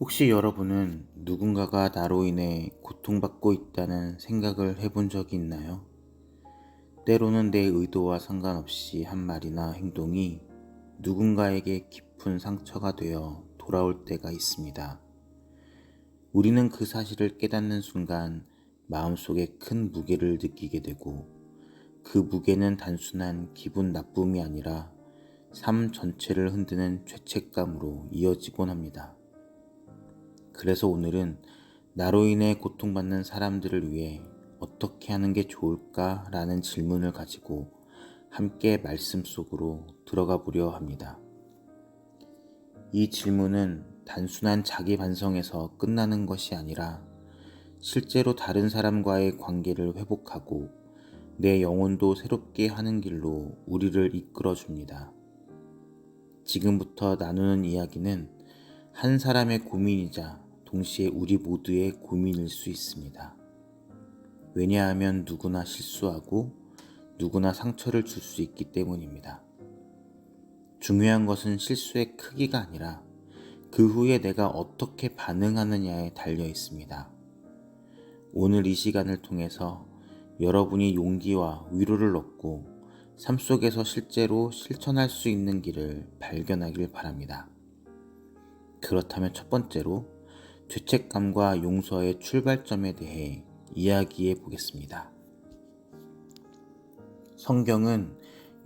혹시 여러분은 누군가가 나로 인해 고통받고 있다는 생각을 해본 적이 있나요? 때로는 내 의도와 상관없이 한 말이나 행동이 누군가에게 깊은 상처가 되어 돌아올 때가 있습니다. 우리는 그 사실을 깨닫는 순간 마음속에 큰 무게를 느끼게 되고, 그 무게는 단순한 기분 나쁨이 아니라 삶 전체를 흔드는 죄책감으로 이어지곤 합니다. 그래서 오늘은 나로 인해 고통받는 사람들을 위해 어떻게 하는 게 좋을까라는 질문을 가지고 함께 말씀 속으로 들어가 보려 합니다. 이 질문은 단순한 자기 반성에서 끝나는 것이 아니라 실제로 다른 사람과의 관계를 회복하고 내 영혼도 새롭게 하는 길로 우리를 이끌어 줍니다. 지금부터 나누는 이야기는 한 사람의 고민이자 동시에 우리 모두의 고민일 수 있습니다. 왜냐하면 누구나 실수하고 누구나 상처를 줄 수 있기 때문입니다. 중요한 것은 실수의 크기가 아니라 그 후에 내가 어떻게 반응하느냐에 달려 있습니다. 오늘 이 시간을 통해서 여러분이 용기와 위로를 얻고 삶 속에서 실제로 실천할 수 있는 길을 발견하길 바랍니다. 그렇다면 첫 번째로 죄책감과 용서의 출발점에 대해 이야기해 보겠습니다. 성경은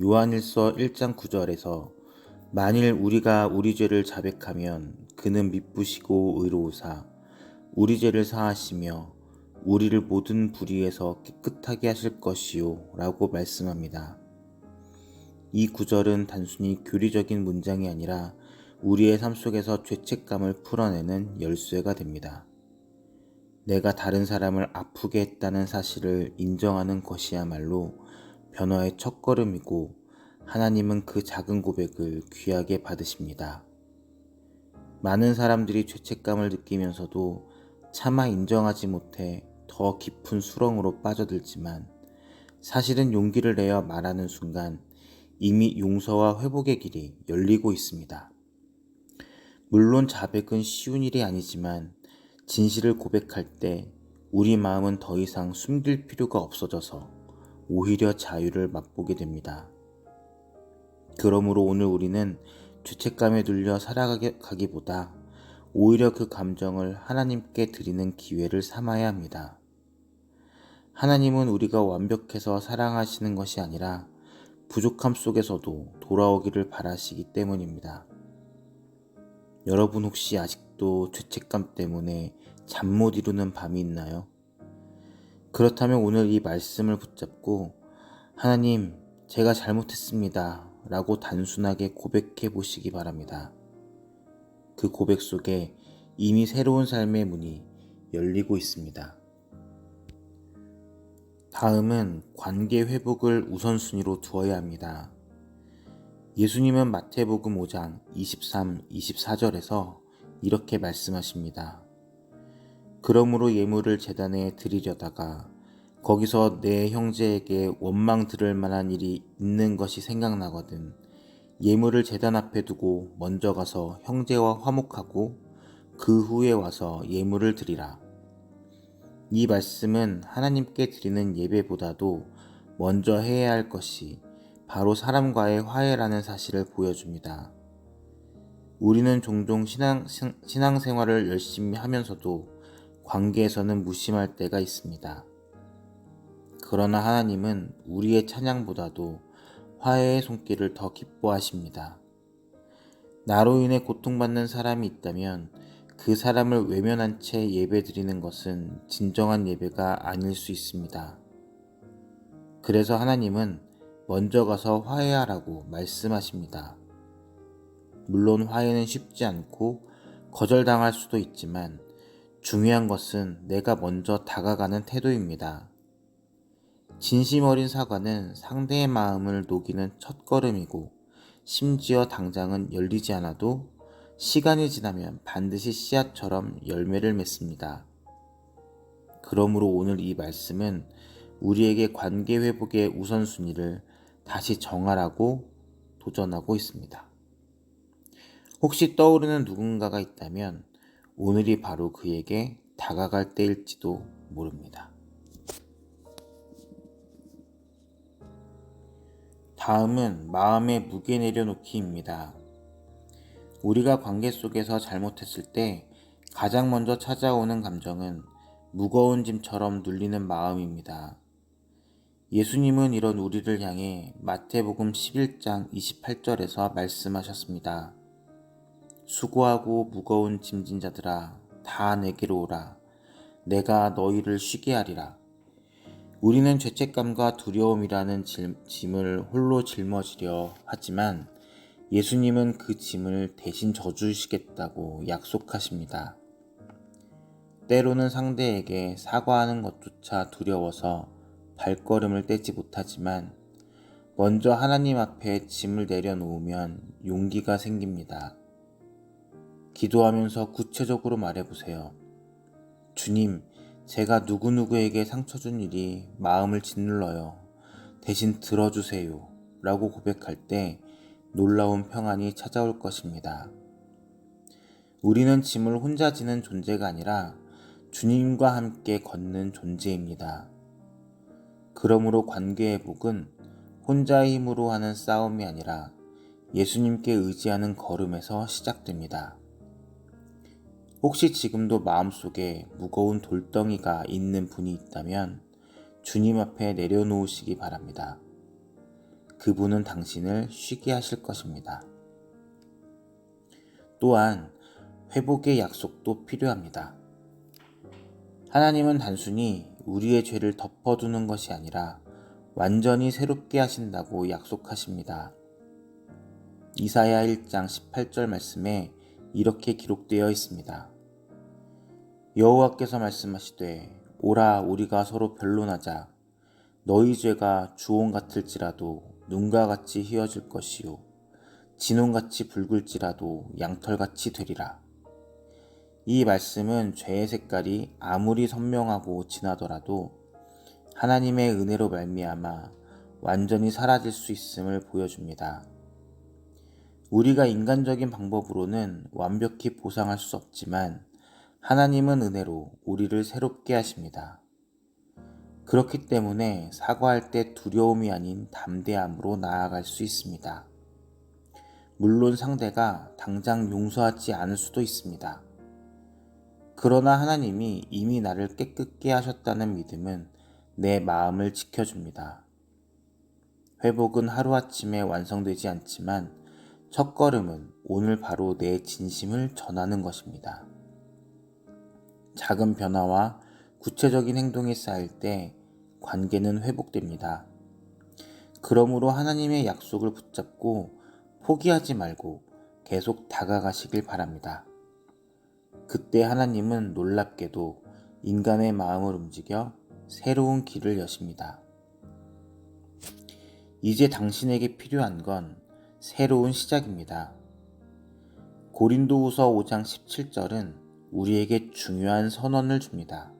요한일서 1장 9절에서 만일 우리가 우리 죄를 자백하면 그는 미쁘시고 의로우사 우리 죄를 사하시며 우리를 모든 불의에서 깨끗하게 하실 것이요 라고 말씀합니다. 이 구절은 단순히 교리적인 문장이 아니라 우리의 삶 속에서 죄책감을 풀어내는 열쇠가 됩니다. 내가 다른 사람을 아프게 했다는 사실을 인정하는 것이야말로 변화의 첫걸음이고, 하나님은 그 작은 고백을 귀하게 받으십니다. 많은 사람들이 죄책감을 느끼면서도 차마 인정하지 못해 더 깊은 수렁으로 빠져들지만, 사실은 용기를 내어 말하는 순간 이미 용서와 회복의 길이 열리고 있습니다. 물론 자백은 쉬운 일이 아니지만 진실을 고백할 때 우리 마음은 더 이상 숨길 필요가 없어져서 오히려 자유를 맛보게 됩니다. 그러므로 오늘 우리는 죄책감에 눌려 살아가기보다 오히려 그 감정을 하나님께 드리는 기회를 삼아야 합니다. 하나님은 우리가 완벽해서 사랑하시는 것이 아니라 부족함 속에서도 돌아오기를 바라시기 때문입니다. 여러분 혹시 아직도 죄책감 때문에 잠 못 이루는 밤이 있나요? 그렇다면 오늘 이 말씀을 붙잡고 하나님, 제가 잘못했습니다 라고 단순하게 고백해 보시기 바랍니다. 그 고백 속에 이미 새로운 삶의 문이 열리고 있습니다. 다음은 관계 회복을 우선순위로 두어야 합니다. 예수님은 마태복음 5장 23, 24절에서 이렇게 말씀하십니다. 그러므로 예물을 제단에 드리려다가 거기서 내 형제에게 원망 들을 만한 일이 있는 것이 생각나거든 예물을 제단 앞에 두고 먼저 가서 형제와 화목하고 그 후에 와서 예물을 드리라. 이 말씀은 하나님께 드리는 예배보다도 먼저 해야 할 것이 바로 사람과의 화해라는 사실을 보여줍니다. 우리는 종종 신앙생활을 열심히 하면서도 관계에서는 무심할 때가 있습니다. 그러나 하나님은 우리의 찬양보다도 화해의 손길을 더 기뻐하십니다. 나로 인해 고통받는 사람이 있다면 그 사람을 외면한 채 예배드리는 것은 진정한 예배가 아닐 수 있습니다. 그래서 하나님은 먼저 가서 화해하라고 말씀하십니다. 물론 화해는 쉽지 않고 거절당할 수도 있지만 중요한 것은 내가 먼저 다가가는 태도입니다. 진심 어린 사과는 상대의 마음을 녹이는 첫걸음이고, 심지어 당장은 열리지 않아도 시간이 지나면 반드시 씨앗처럼 열매를 맺습니다. 그러므로 오늘 이 말씀은 우리에게 관계 회복의 우선순위를 다시 정하라고 도전하고 있습니다. 혹시 떠오르는 누군가가 있다면 오늘이 바로 그에게 다가갈 때일지도 모릅니다. 다음은 마음의 무게 내려놓기입니다. 우리가 관계 속에서 잘못했을 때 가장 먼저 찾아오는 감정은 무거운 짐처럼 눌리는 마음입니다. 예수님은 이런 우리를 향해 마태복음 11장 28절에서 말씀하셨습니다. 수고하고 무거운 짐진 자들아 다 내게로 오라. 내가 너희를 쉬게 하리라. 우리는 죄책감과 두려움이라는 짐을 홀로 짊어지려 하지만 예수님은 그 짐을 대신 져주시겠다고 약속하십니다. 때로는 상대에게 사과하는 것조차 두려워서 발걸음을 떼지 못하지만 먼저 하나님 앞에 짐을 내려놓으면 용기가 생깁니다. 기도하면서 구체적으로 말해보세요. 주님, 제가 누구누구에게 상처 준 일이 마음을 짓눌러요. 대신 들어주세요. 라고 고백할 때 놀라운 평안이 찾아올 것입니다. 우리는 짐을 혼자 지는 존재가 아니라 주님과 함께 걷는 존재입니다. 그러므로 관계의 복은 혼자의 힘으로 하는 싸움이 아니라 예수님께 의지하는 걸음에서 시작됩니다. 혹시 지금도 마음속에 무거운 돌덩이가 있는 분이 있다면 주님 앞에 내려놓으시기 바랍니다. 그분은 당신을 쉬게 하실 것입니다. 또한 회복의 약속도 필요합니다. 하나님은 단순히 우리의 죄를 덮어두는 것이 아니라 완전히 새롭게 하신다고 약속하십니다. 이사야 1장 18절 말씀에 이렇게 기록되어 있습니다. 여호와께서 말씀하시되 오라 우리가 서로 변론하자. 너희 죄가 주홍 같을지라도 눈과 같이 희어질 것이요 진홍같이 붉을지라도 양털같이 되리라. 이 말씀은 죄의 색깔이 아무리 선명하고 진하더라도 하나님의 은혜로 말미암아 완전히 사라질 수 있음을 보여줍니다. 우리가 인간적인 방법으로는 완벽히 보상할 수 없지만 하나님은 은혜로 우리를 새롭게 하십니다. 그렇기 때문에 사과할 때 두려움이 아닌 담대함으로 나아갈 수 있습니다. 물론 상대가 당장 용서하지 않을 수도 있습니다. 그러나 하나님이 이미 나를 깨끗게 하셨다는 믿음은 내 마음을 지켜줍니다. 회복은 하루아침에 완성되지 않지만 첫걸음은 오늘 바로 내 진심을 전하는 것입니다. 작은 변화와 구체적인 행동이 쌓일 때 관계는 회복됩니다. 그러므로 하나님의 약속을 붙잡고 포기하지 말고 계속 다가가시길 바랍니다. 그때 하나님은 놀랍게도 인간의 마음을 움직여 새로운 길을 여십니다. 이제 당신에게 필요한 건 새로운 시작입니다. 고린도후서 5장 17절은 우리에게 중요한 선언을 줍니다.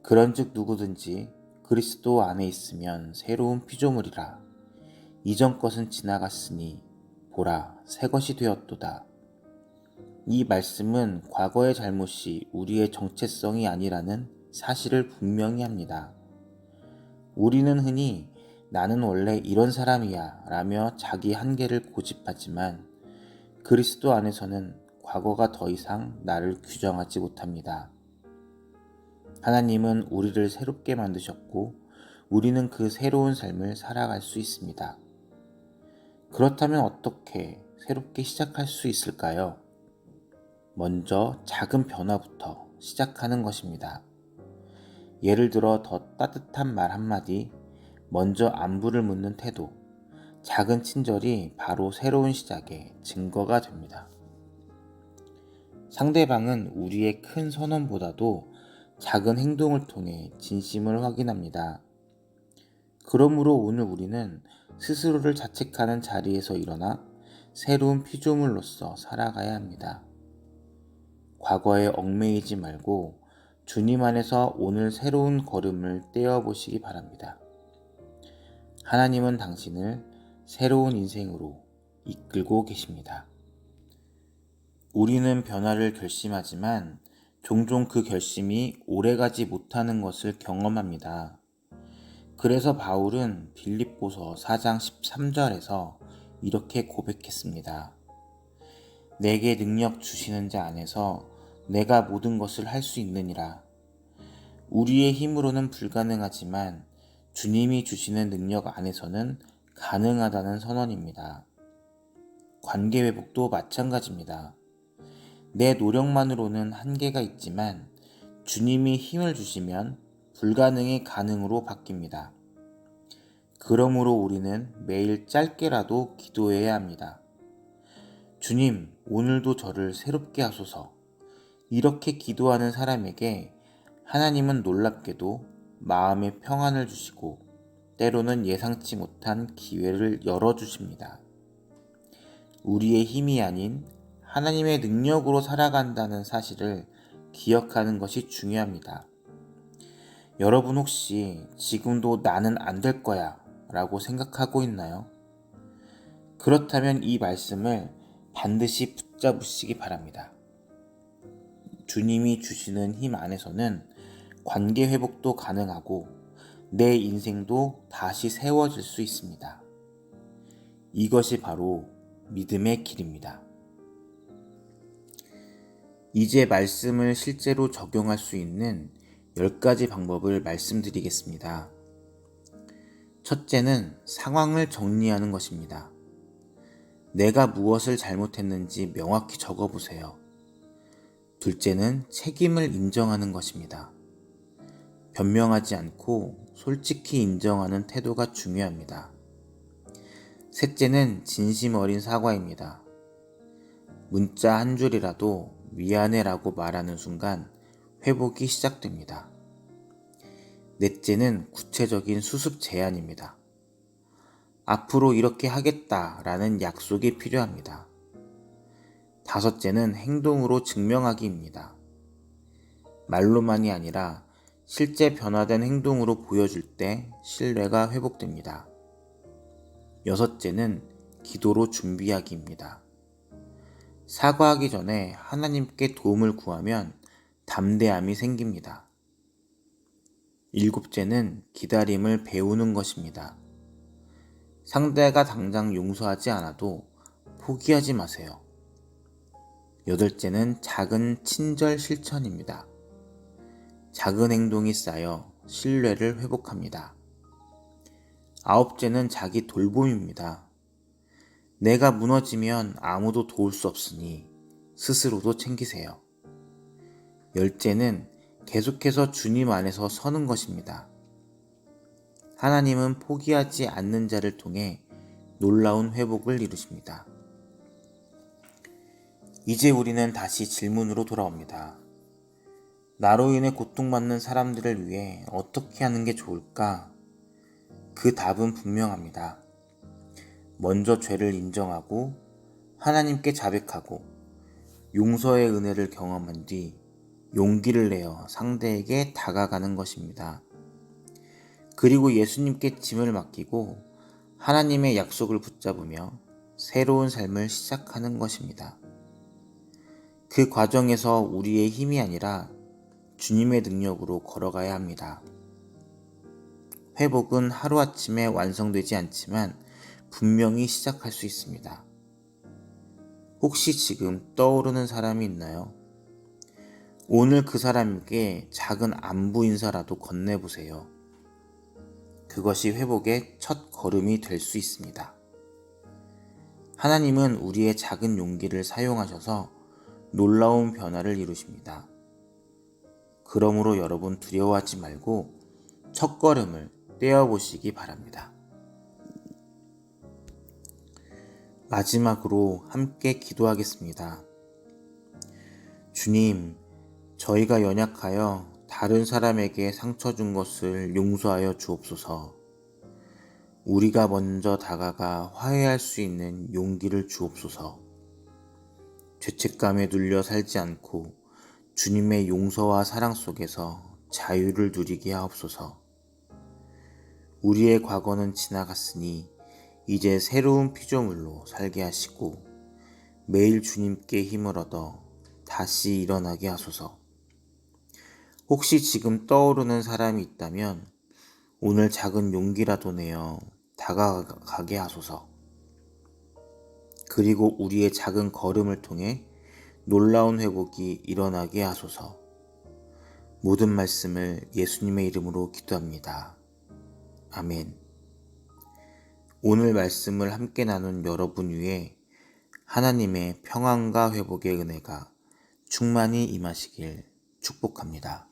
그런즉 누구든지 그리스도 안에 있으면 새로운 피조물이라. 이전 것은 지나갔으니 보라 새 것이 되었도다. 이 말씀은 과거의 잘못이 우리의 정체성이 아니라는 사실을 분명히 합니다. 우리는 흔히 나는 원래 이런 사람이야 라며 자기 한계를 고집하지만 그리스도 안에서는 과거가 더 이상 나를 규정하지 못합니다. 하나님은 우리를 새롭게 만드셨고 우리는 그 새로운 삶을 살아갈 수 있습니다. 그렇다면 어떻게 새롭게 시작할 수 있을까요? 먼저 작은 변화부터 시작하는 것입니다. 예를 들어 더 따뜻한 말 한마디, 먼저 안부를 묻는 태도, 작은 친절이 바로 새로운 시작의 증거가 됩니다. 상대방은 우리의 큰 선언보다도 작은 행동을 통해 진심을 확인합니다. 그러므로 오늘 우리는 스스로를 자책하는 자리에서 일어나 새로운 피조물로서 살아가야 합니다. 과거에 얽매이지 말고 주님 안에서 오늘 새로운 걸음을 떼어보시기 바랍니다. 하나님은 당신을 새로운 인생으로 이끌고 계십니다. 우리는 변화를 결심하지만 종종 그 결심이 오래가지 못하는 것을 경험합니다. 그래서 바울은 빌립보서 4장 13절에서 이렇게 고백했습니다. 내게 능력 주시는 자 안에서 내가 모든 것을 할 수 있느니라. 우리의 힘으로는 불가능하지만 주님이 주시는 능력 안에서는 가능하다는 선언입니다. 관계 회복도 마찬가지입니다. 내 노력만으로는 한계가 있지만 주님이 힘을 주시면 불가능이 가능으로 바뀝니다. 그러므로 우리는 매일 짧게라도 기도해야 합니다. 주님, 오늘도 저를 새롭게 하소서. 이렇게 기도하는 사람에게 하나님은 놀랍게도 마음의 평안을 주시고 때로는 예상치 못한 기회를 열어주십니다. 우리의 힘이 아닌 하나님의 능력으로 살아간다는 사실을 기억하는 것이 중요합니다. 여러분 혹시 지금도 나는 안 될 거야 라고 생각하고 있나요? 그렇다면 이 말씀을 반드시 붙잡으시기 바랍니다. 주님이 주시는 힘 안에서는 관계 회복도 가능하고 내 인생도 다시 세워질 수 있습니다. 이것이 바로 믿음의 길입니다. 이제 말씀을 실제로 적용할 수 있는 10가지 방법을 말씀드리겠습니다. 첫째는 상황을 정리하는 것입니다. 내가 무엇을 잘못했는지 명확히 적어보세요. 둘째는 책임을 인정하는 것입니다. 변명하지 않고 솔직히 인정하는 태도가 중요합니다. 셋째는 진심 어린 사과입니다. 문자 한 줄이라도 미안해라고 말하는 순간 회복이 시작됩니다. 넷째는 구체적인 수습 제안입니다. 앞으로 이렇게 하겠다라는 약속이 필요합니다. 다섯째는 행동으로 증명하기입니다. 말로만이 아니라 실제 변화된 행동으로 보여줄 때 신뢰가 회복됩니다. 여섯째는 기도로 준비하기입니다. 사과하기 전에 하나님께 도움을 구하면 담대함이 생깁니다. 일곱째는 기다림을 배우는 것입니다. 상대가 당장 용서하지 않아도 포기하지 마세요. 여덟째는 작은 친절 실천입니다. 작은 행동이 쌓여 신뢰를 회복합니다. 아홉째는 자기 돌봄입니다. 내가 무너지면 아무도 도울 수 없으니 스스로도 챙기세요. 열째는 계속해서 주님 안에서 서는 것입니다. 하나님은 포기하지 않는 자를 통해 놀라운 회복을 이루십니다. 이제 우리는 다시 질문으로 돌아옵니다. 나로 인해 고통받는 사람들을 위해 어떻게 하는 게 좋을까? 그 답은 분명합니다. 먼저 죄를 인정하고 하나님께 자백하고 용서의 은혜를 경험한 뒤 용기를 내어 상대에게 다가가는 것입니다. 그리고 예수님께 짐을 맡기고 하나님의 약속을 붙잡으며 새로운 삶을 시작하는 것입니다. 그 과정에서 우리의 힘이 아니라 주님의 능력으로 걸어가야 합니다. 회복은 하루아침에 완성되지 않지만 분명히 시작할 수 있습니다. 혹시 지금 떠오르는 사람이 있나요? 오늘 그 사람에게 작은 안부 인사라도 건네보세요. 그것이 회복의 첫 걸음이 될 수 있습니다. 하나님은 우리의 작은 용기를 사용하셔서 놀라운 변화를 이루십니다. 그러므로 여러분 두려워하지 말고 첫 걸음을 떼어보시기 바랍니다. 마지막으로 함께 기도하겠습니다. 주님, 저희가 연약하여 다른 사람에게 상처 준 것을 용서하여 주옵소서. 우리가 먼저 다가가 화해할 수 있는 용기를 주옵소서. 죄책감에 눌려 살지 않고 주님의 용서와 사랑 속에서 자유를 누리게 하옵소서. 우리의 과거는 지나갔으니 이제 새로운 피조물로 살게 하시고 매일 주님께 힘을 얻어 다시 일어나게 하소서. 혹시 지금 떠오르는 사람이 있다면 오늘 작은 용기라도 내어 다가가게 하소서. 그리고 우리의 작은 걸음을 통해 놀라운 회복이 일어나게 하소서. 모든 말씀을 예수님의 이름으로 기도합니다. 아멘. 오늘 말씀을 함께 나눈 여러분 위에 하나님의 평안과 회복의 은혜가 충만히 임하시길 축복합니다.